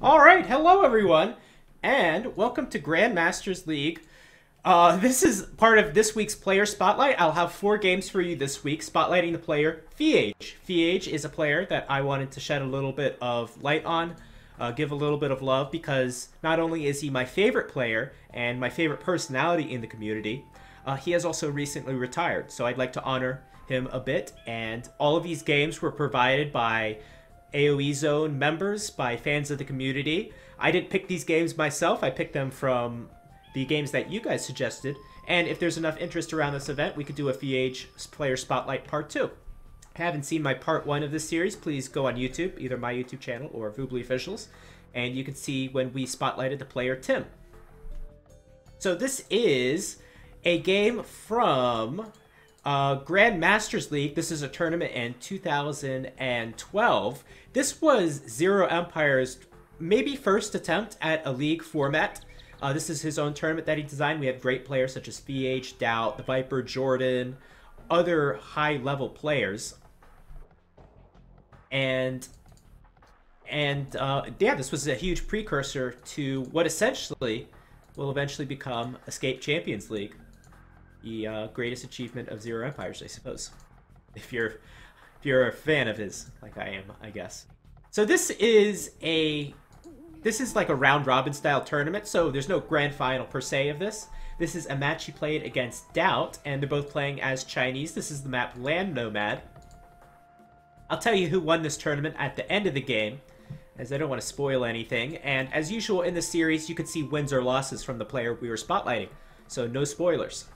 All right, hello everyone, and welcome to Grandmasters League. This is part of this week's player spotlight. I'll have 4 games for you this week, spotlighting the player FeAge. FeAge is a player that I wanted to shed a little bit of light on, give a little bit of love, because not only is he my favorite player and my favorite personality in the community, he has also recently retired, so I'd like to honor him a bit. And all of these games were provided by AoE Zone members, by fans of the community. I didn't pick these games myself. I picked them from the games that you guys suggested. And if there's enough interest around this event, we could do a FeAge Player Spotlight Part 2. If you haven't seen my Part 1 of this series, please go on YouTube, either my YouTube channel or Voobly Officials, and you can see when we spotlighted the player Tim. So this is a game from Grandmasters League. This is a tournament in 2012. This was Zero Empire's maybe first attempt at a league format. This is his own tournament that he designed. We have great players such as FeAge, DauT, the Viper, Jordan, other high-level players. And yeah, this was a huge precursor to what essentially will eventually become Escape Champions League. The greatest achievement of Zero Empires, I suppose, if you're a fan of his, like I am, I guess. So this is like a round robin style tournament, so there's no grand final per se of this. This is a match he played against DauT, and they're both playing as Chinese. This is the map Land Nomad. I'll tell you who won this tournament at the end of the game, as I don't want to spoil anything. And as usual in the series, you could see wins or losses from the player we were spotlighting, so no spoilers.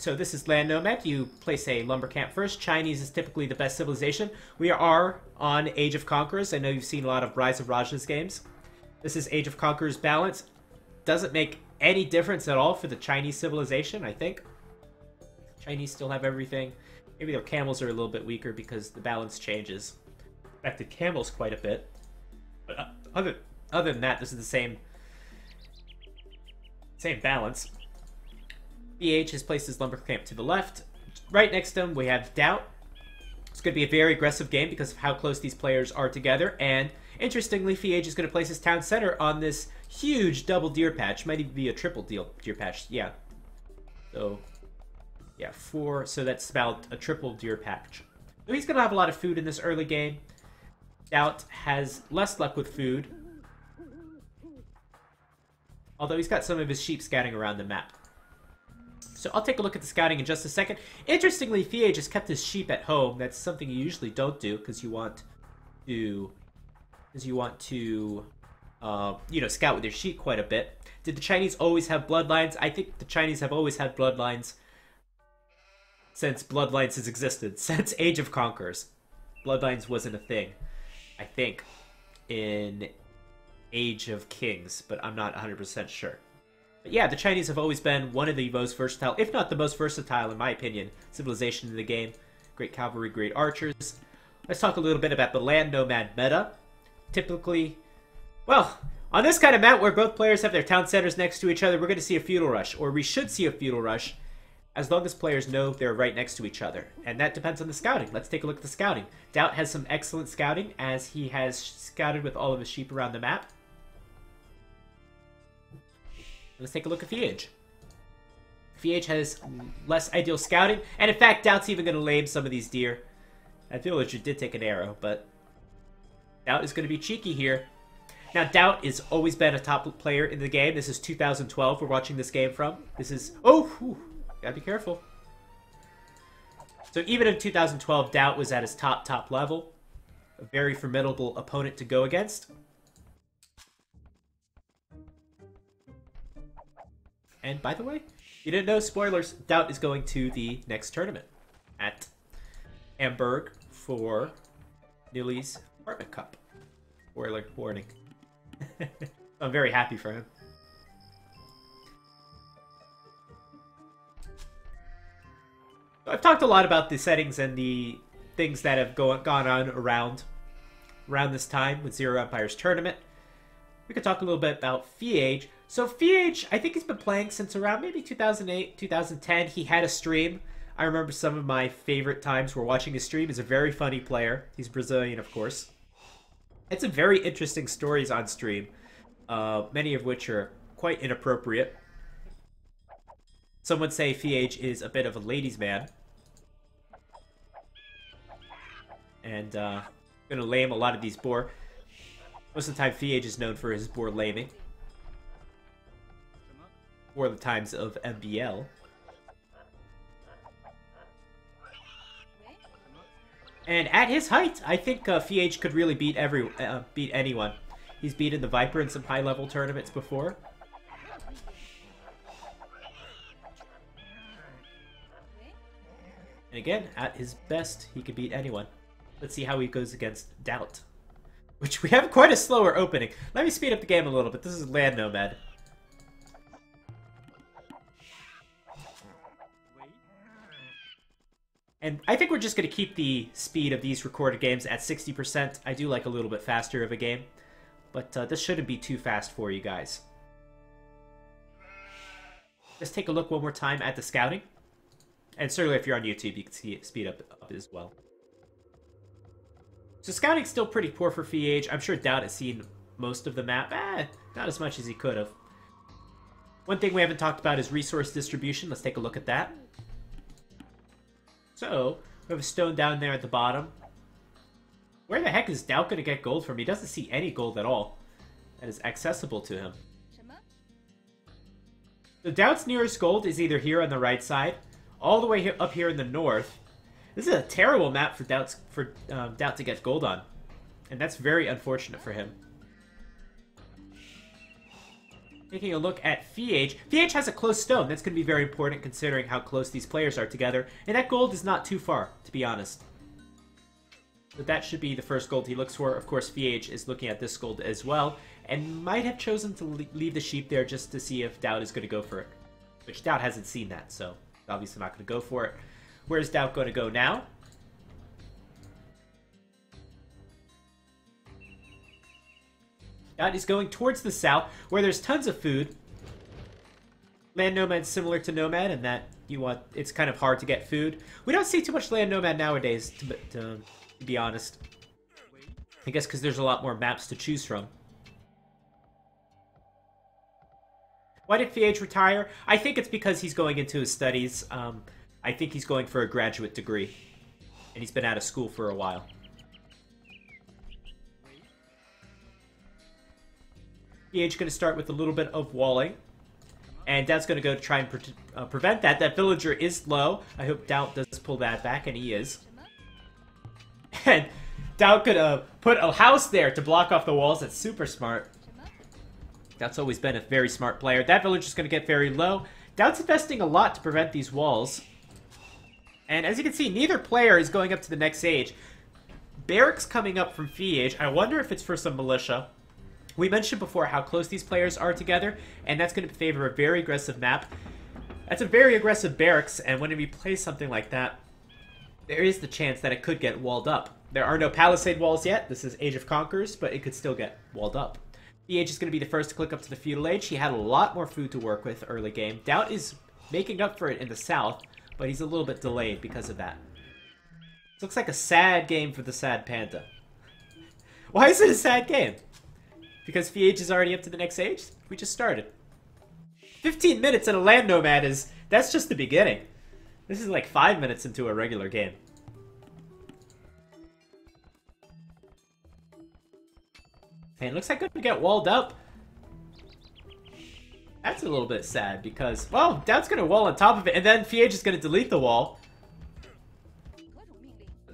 So this is Land Nomad. You place a lumber camp first. Chinese is typically the best civilization. We are on Age of Conquerors. I know you've seen a lot of Rise of Rajas games. This is Age of Conquerors balance. Doesn't make any difference at all for the Chinese civilization, I think. Chinese still have everything. Maybe their camels are a little bit weaker because the balance changes. Affected camels quite a bit. But other than that, this is the same balance. FeAge has placed his lumber camp to the left. Right next to him, we have DauT. It's going to be a very aggressive game because of how close these players are together. And interestingly, FeAge is going to place his town center on this huge double deer patch. Might even be a triple deer patch. Yeah. So, yeah, 4. So that's about a triple deer patch. So he's going to have a lot of food in this early game. DauT has less luck with food, although he's got some of his sheep scouting around the map. So I'll take a look at the scouting in just a second. Interestingly, FeAge has kept his sheep at home. That's something you usually don't do because you want to, you know, scout with your sheep quite a bit. Did the Chinese always have bloodlines? I think the Chinese have always had bloodlines since bloodlines has existed, since Age of Conquerors. Bloodlines wasn't a thing, I think, in Age of Kings, but I'm not 100% sure. But yeah, the Chinese have always been one of the most versatile, if not the most versatile, in my opinion, civilization in the game. Great cavalry, great archers. Let's talk a little bit about the Land Nomad meta. Typically, well, on this kind of map where both players have their town centers next to each other, we're going to see a feudal rush, or we should see a feudal rush, as long as players know they're right next to each other. And that depends on the scouting. Let's take a look at the scouting. DauT has some excellent scouting, as he has scouted with all of his sheep around the map. Let's take a look at FeAge. FeAge has less ideal scouting, and in fact, DauT's even going to lame some of these deer. That villager did take an arrow, but DauT is going to be cheeky here. Now, DauT has always been a top player in the game. This is 2012 we're watching this game from. This is... oh, whew, gotta be careful. So even in 2012, DauT was at his top level. A very formidable opponent to go against. And by the way, you didn't know, spoilers, DauT is going to the next tournament at Hamburg for Nilly's Apartment Cup. Spoiler warning. I'm very happy for him. So I've talked a lot about the settings and the things that have gone on around this time with Zero Empire's tournament. We could talk a little bit about FeAge. So FeAge, I think he's been playing since around maybe 2008, 2010. He had a stream. I remember some of my favorite times were watching his stream. He's a very funny player. He's Brazilian, of course. It's some very interesting stories on stream, many of which are quite inappropriate. Some would say FeAge is a bit of a ladies' man. And gonna lame a lot of these boar. Most of the time, FeAge is known for his boar laming. Or the times of MBL. And at his height, I think FeAge could really beat anyone. He's beaten the Viper in some high-level tournaments before. And again, at his best, he could beat anyone. Let's see how he goes against DauT. Which we have quite a slower opening. Let me speed up the game a little bit. This is Land Nomad. And I think we're just going to keep the speed of these recorded games at 60%. I do like a little bit faster of a game. But this shouldn't be too fast for you guys. Let's take a look one more time at the scouting. And certainly if you're on YouTube, you can see it speed up as well. So scouting's still pretty poor for FeAge. I'm sure DauT has seen most of the map. Not as much as he could have. One thing we haven't talked about is resource distribution. Let's take a look at that. So, we have a stone down there at the bottom. Where the heck is DauT going to get gold from? He doesn't see any gold at all that is accessible to him. So DauT's nearest gold is either here on the right side, all the way up here in the north. This is a terrible map for DauT to get gold on. And that's very unfortunate for him. Taking a look at FeAge. FeAge has a close stone. That's going to be very important considering how close these players are together. And that gold is not too far, to be honest. But that should be the first gold he looks for. Of course, FeAge is looking at this gold as well. And might have chosen to leave the sheep there just to see if DauT is going to go for it. Which DauT hasn't seen that, so obviously not going to go for it. Where's DauT going to go now? DauT is going towards the south, where there's tons of food. Land Nomad's similar to Nomad in that it's kind of hard to get food. We don't see too much Land Nomad nowadays, to be honest. I guess because there's a lot more maps to choose from. Why did FeAge retire? I think it's because he's going into his studies. I think he's going for a graduate degree. And he's been out of school for a while. FeAge going to start with a little bit of walling. And DauT's going to go to try and prevent that. That villager is low. I hope DauT does pull that back, and he is. And DauT could put a house there to block off the walls. That's super smart. DauT's always been a very smart player. That villager's going to get very low. DauT's investing a lot to prevent these walls. And as you can see, neither player is going up to the next age. Barracks coming up from FeAge. I wonder if it's for some militia. We mentioned before how close these players are together, and that's going to favor a very aggressive map. That's a very aggressive barracks, and when we play something like that, there is the chance that it could get walled up. There are no palisade walls yet. This is Age of Conquerors, but it could still get walled up. FeAge is going to be the first to click up to the feudal age. He had a lot more food to work with early game. DauT is making up for it in the south, but he's a little bit delayed because of that. This looks like a sad game for the sad panda. Why is it a sad game? Because FeAge is already up to the next age? We just started. 15 minutes in a Land Nomad that's just the beginning. This is like 5 minutes into a regular game. And it looks like it's gonna get walled up. That's a little bit sad because, well, DauT's gonna wall on top of it, and then FeAge is gonna delete the wall.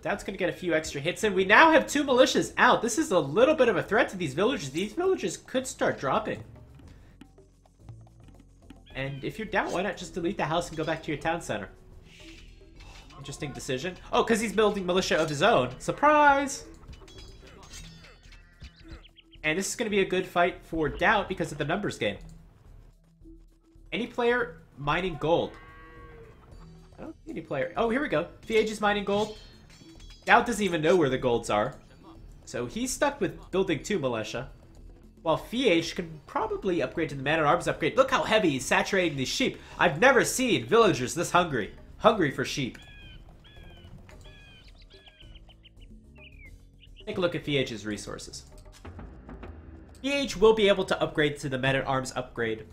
DauT's going to get a few extra hits in. We now have 2 militias out. This is a little bit of a threat to these villagers. These villagers could start dropping. And if you're down, why not just delete the house and go back to your town center? Interesting decision. Oh, because he's building militia of his own. Surprise! And this is going to be a good fight for DauT because of the numbers game. Any player mining gold. I don't see any player. Oh, here we go. FeAge is mining gold. DauT doesn't even know where the golds are. So he's stuck with building 2 militia. While FeAge can probably upgrade to the man-at-arms upgrade. Look how heavy he's saturating these sheep. I've never seen villagers this hungry. hungry for sheep. Take a look at FeAge's resources. FeAge will be able to upgrade to the Men-at-Arms upgrade.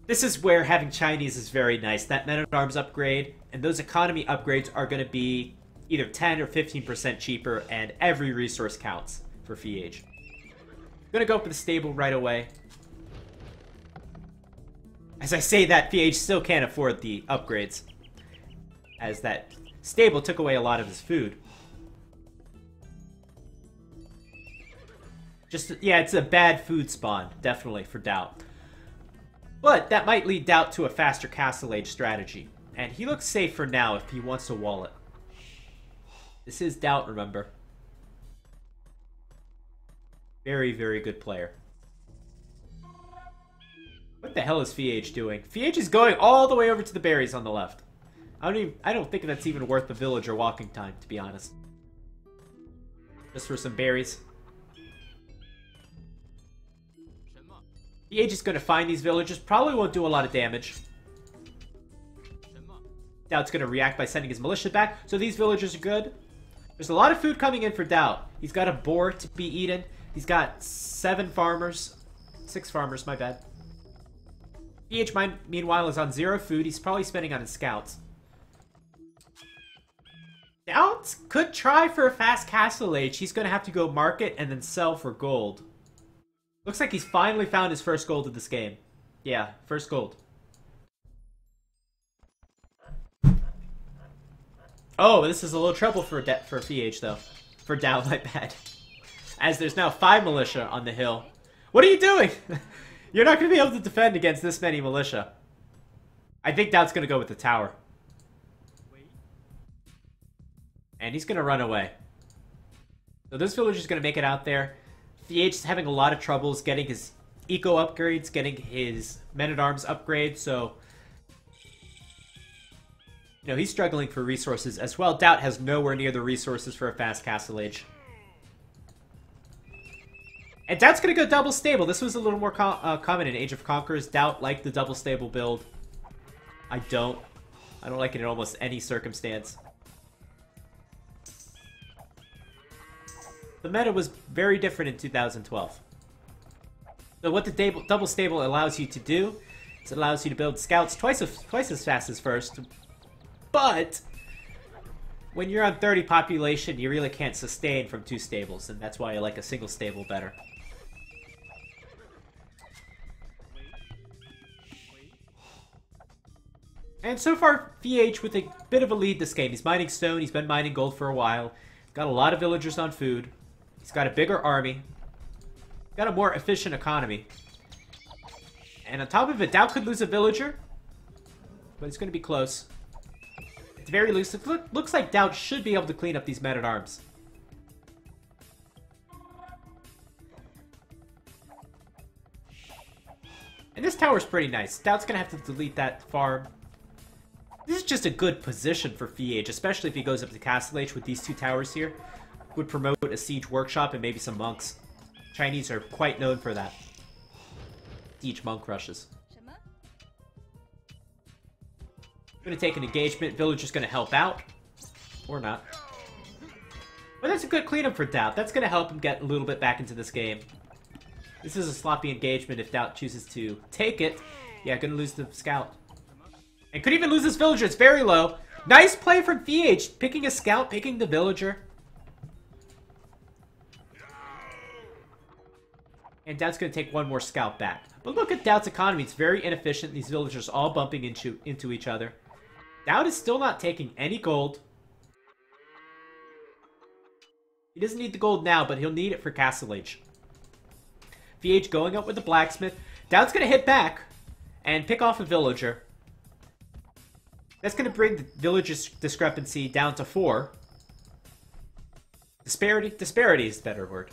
This is where having Chinese is very nice. That Men-at-Arms upgrade and those economy upgrades are going to be either 10 or 15% cheaper, and every resource counts for FeAge. I'm going to go for the stable right away. As I say that, FeAge still can't afford the upgrades, as that stable took away a lot of his food. Yeah, it's a bad food spawn, definitely, for DauT. But that might lead DauT to a faster Castle Age strategy. And he looks safe for now if he wants to wall it. This is DauT, remember. Very, very good player. What the hell is FeAge doing? FeAge is going all the way over to the berries on the left. I don't think that's even worth the villager walking time, to be honest. Just for some berries. FeAge is going to find these villagers. Probably won't do a lot of damage. DauT's going to react by sending his militia back. So these villagers are good. There's a lot of food coming in for DauT. He's got a boar to be eaten. He's got 6 farmers, my bad. FeAge, meanwhile, is on 0 food. He's probably spending on his scouts. DauT could try for a fast Castle Age. He's going to have to go market and then sell for gold. Looks like he's finally found his first gold of this game. Yeah, first gold. Oh, this is a little trouble for FeAge, though. For DauT, my bad. As there's now 5 militia on the hill. What are you doing? You're not going to be able to defend against this many militia. I think DauT's going to go with the tower. And he's going to run away. So this villager's going to make it out there. FeAge is having a lot of troubles getting his eco upgrades, getting his Men-at-Arms upgrades, so... You know, he's struggling for resources as well. DauT has nowhere near the resources for a fast Castle Age. And DauT's going to go double stable. This was a little more common in Age of Conquerors. DauT liked the double stable build. I don't. I don't like it in almost any circumstance. The meta was very different in 2012. So what the double stable allows you to do is it allows you to build scouts twice as fast as first. But when you're on 30 population, you really can't sustain from 2 stables, and that's why I like a single stable better. And so far, FeAge with a bit of a lead this game. He's mining stone, he's been mining gold for a while. Got a lot of villagers on food. He's got a bigger army. Got a more efficient economy. And on top of it, DauT could lose a villager. But it's going to be close. At the very least, it looks like DauT should be able to clean up these Men-at-Arms. And this tower's pretty nice. DauT's going to have to delete that farm. This is just a good position for FeAge, especially if he goes up to Castle Age with these 2 towers here. Would promote a siege workshop and maybe some monks. Chinese are quite known for that. Siege monk rushes. Gonna take an engagement. Villager's gonna help out. Or not. But that's a good cleanup for DauT. That's gonna help him get a little bit back into this game. This is a sloppy engagement if DauT chooses to take it. Yeah, gonna lose the scout. And could even lose this villager. It's very low. Nice play from FeAge. Picking a scout, picking the villager. And DauT's going to take 1 more scout back. But look at DauT's economy. It's very inefficient. These villagers all bumping into each other. DauT is still not taking any gold. He doesn't need the gold now, but he'll need it for Castle Age. FeAge going up with the blacksmith. DauT's going to hit back and pick off a villager. That's going to bring the villager's discrepancy down to 4. Disparity is the better word.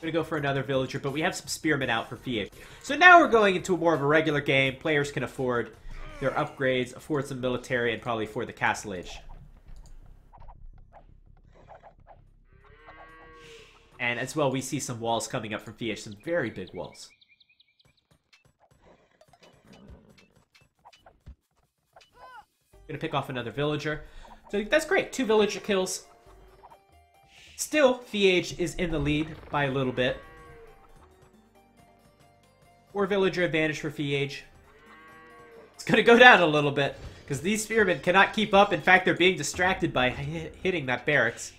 Gonna go for another villager, but we have some spearmen out for FeAge. So now we're going into more of a regular game. Players can afford their upgrades, afford some military, and probably afford the Castle Age. And as well, we see some walls coming up from FeAge, some very big walls. Gonna pick off another villager. So that's great. 2 villager kills. Still, FeAge is in the lead by a little bit. 4 villager advantage for FeAge. It's gonna go down a little bit because these spearmen cannot keep up. In fact, they're being distracted by hitting that barracks.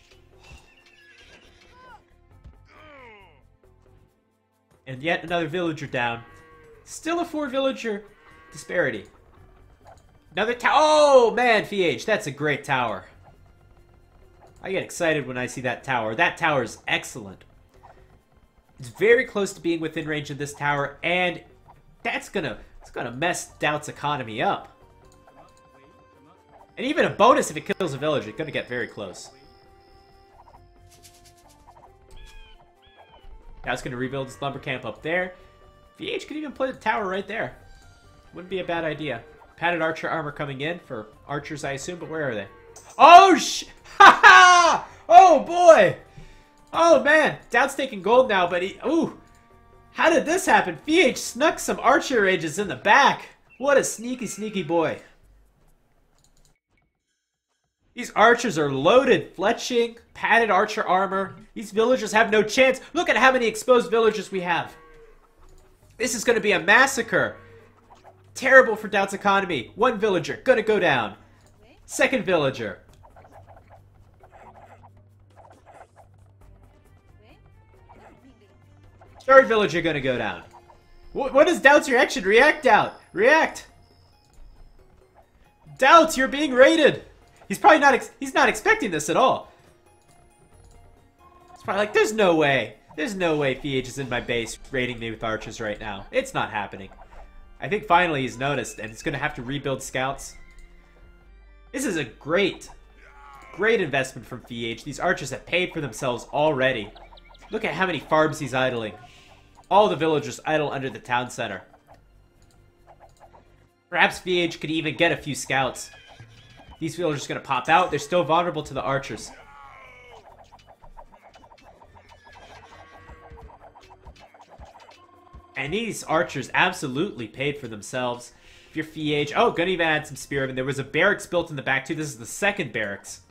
And yet another villager down. Still a 4 villager disparity. Another tower. Oh, man, FeAge. That's a great tower. I get excited when I see that tower. That tower is excellent. It's very close to being within range of this tower, and it's gonna mess DauT's economy up. And even a bonus if it kills a villager. It's gonna get very close. DauT's gonna rebuild his lumber camp up there. FeAge could even put a tower right there. Wouldn't be a bad idea. Padded archer armor coming in for archers, I assume, but where are they? Oh, ha ha! Oh, boy! Oh, man. DauT's taking gold now, but he... Ooh! How did this happen? FeAge snuck some archer ranges in the back. What a sneaky, sneaky boy. These archers are loaded. Fletching, padded archer armor. These villagers have no chance. Look at how many exposed villagers we have. This is going to be a massacre. Terrible for DauT's economy. 1 villager, gonna go down. 2nd villager. Third villager gonna go down. What is DauT's reaction? React, DauT. React. DauT, you're being raided. He's probably not. He's not expecting this at all. It's probably like, there's no way. There's no way FeAge is in my base raiding me with archers right now. It's not happening. I think finally he's noticed, and it's going to have to rebuild scouts. This is a great investment from FeAge. These archers have paid for themselves already. Look at how many farms he's idling. All the villagers idle under the town center. Perhaps FeAge could even get a few scouts. These villagers are going to pop out. They're still vulnerable to the archers. And these archers absolutely paid for themselves. If you're FeAge... Oh, gonna even add some spearmen. There was a barracks built in the back, too. This is the 2nd barracks.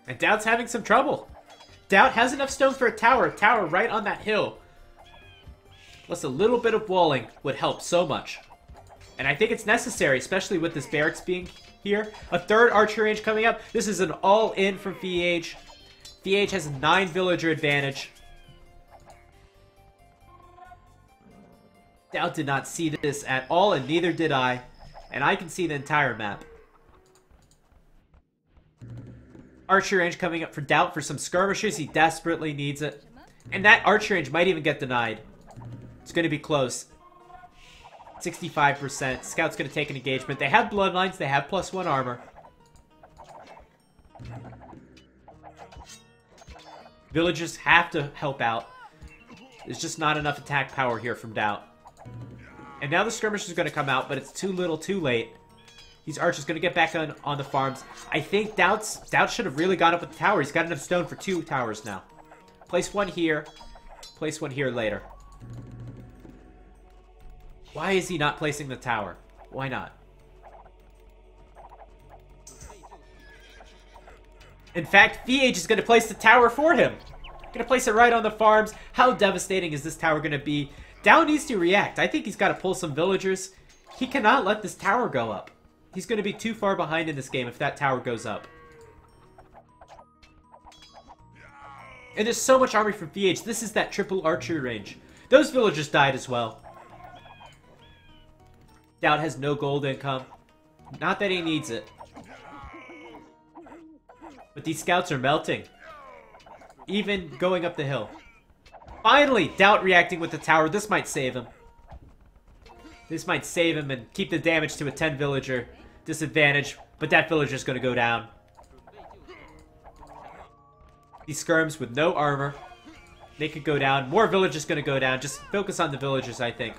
And DauT's having some trouble. DauT has enough stone for a tower. A tower right on that hill. Plus a little bit of walling would help so much. And I think it's necessary, especially with this barracks being here. A 3rd archer range coming up. This is an all-in from FeAge. FeAge has a 9 villager advantage. DauT did not see this at all, and neither did I. And I can see the entire map. Archer range coming up for DauT for some skirmishers. He desperately needs it. And that archer range might even get denied. It's going to be close. 65%. Scout's going to take an engagement. They have bloodlines. They have +1 armor. Villagers have to help out. There's just not enough attack power here from DauT. And now the skirmish is going to come out, but it's too little too late. These archers going to get back on the farms. I think DauT should have really gone up with the tower. He's got enough stone for 2 towers now. Place 1 here. Place 1 here later. Why is he not placing the tower? Why not? In fact, FeAge is going to place the tower for him. Going to place it right on the farms. How devastating is this tower going to be? DauT needs to react. I think he's got to pull some villagers. He cannot let this tower go up. He's going to be too far behind in this game if that tower goes up. And there's so much army from FeAge. This is that triple archery range. Those villagers died as well. DauT has no gold income. Not that he needs it. But these scouts are melting. Even going up the hill. Finally, DauT reacting with the tower. This might save him. This might save him and keep the damage to a 10 villager disadvantage. But that villager's going to go down. These skirms with no armor. They could go down. More villagers going to go down. Just focus on the villagers, I think.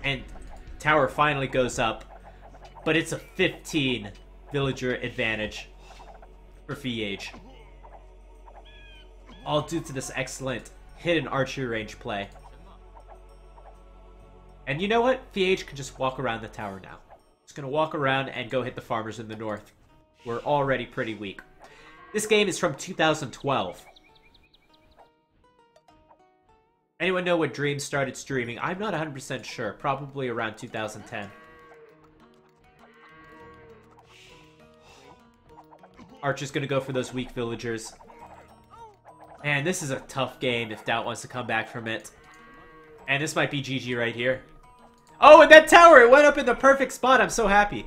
And tower finally goes up. But it's a 15 villager advantage for FeAge. all due to this excellent hidden archery range play. And you know what? FeAge can just walk around the tower now. Just gonna walk around and go hit the farmers in the north. We're already pretty weak. This game is from 2012. Anyone know what Dream started streaming? I'm not 100% sure. Probably around 2010. Archer's gonna go for those weak villagers. Man, this is a tough game if DauT wants to come back from it. And this might be GG right here. Oh, and that tower! It went up in the perfect spot! I'm so happy.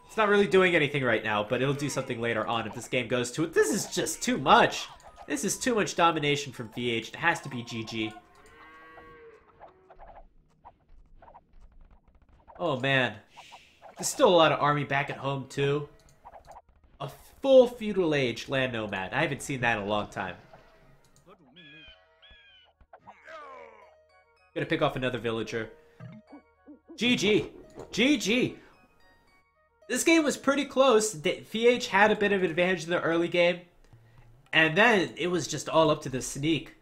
It's not really doing anything right now, but it'll do something later on if this game goes to it. This is just too much! This is too much domination from FeAge. It has to be GG. Oh, man. There's still a lot of army back at home, too. A full feudal age land nomad. I haven't seen that in a long time. Gonna pick off another villager. GG. GG. This game was pretty close. FeAge had a bit of an advantage in the early game. And then it was just all up to the sneak.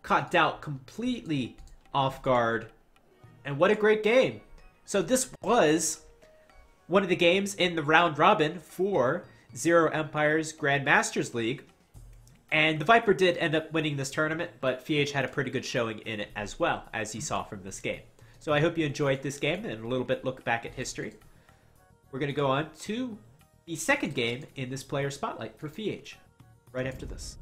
Caught DauT completely off guard. And what a great game. So this was one of the games in the round robin for Zero Empire's Grandmasters League. And the Viper did end up winning this tournament, but FeAge had a pretty good showing in it as well, as you saw from this game. So I hope you enjoyed this game and a little bit look back at history. We're going to go on to the second game in this player spotlight for FeAge right after this.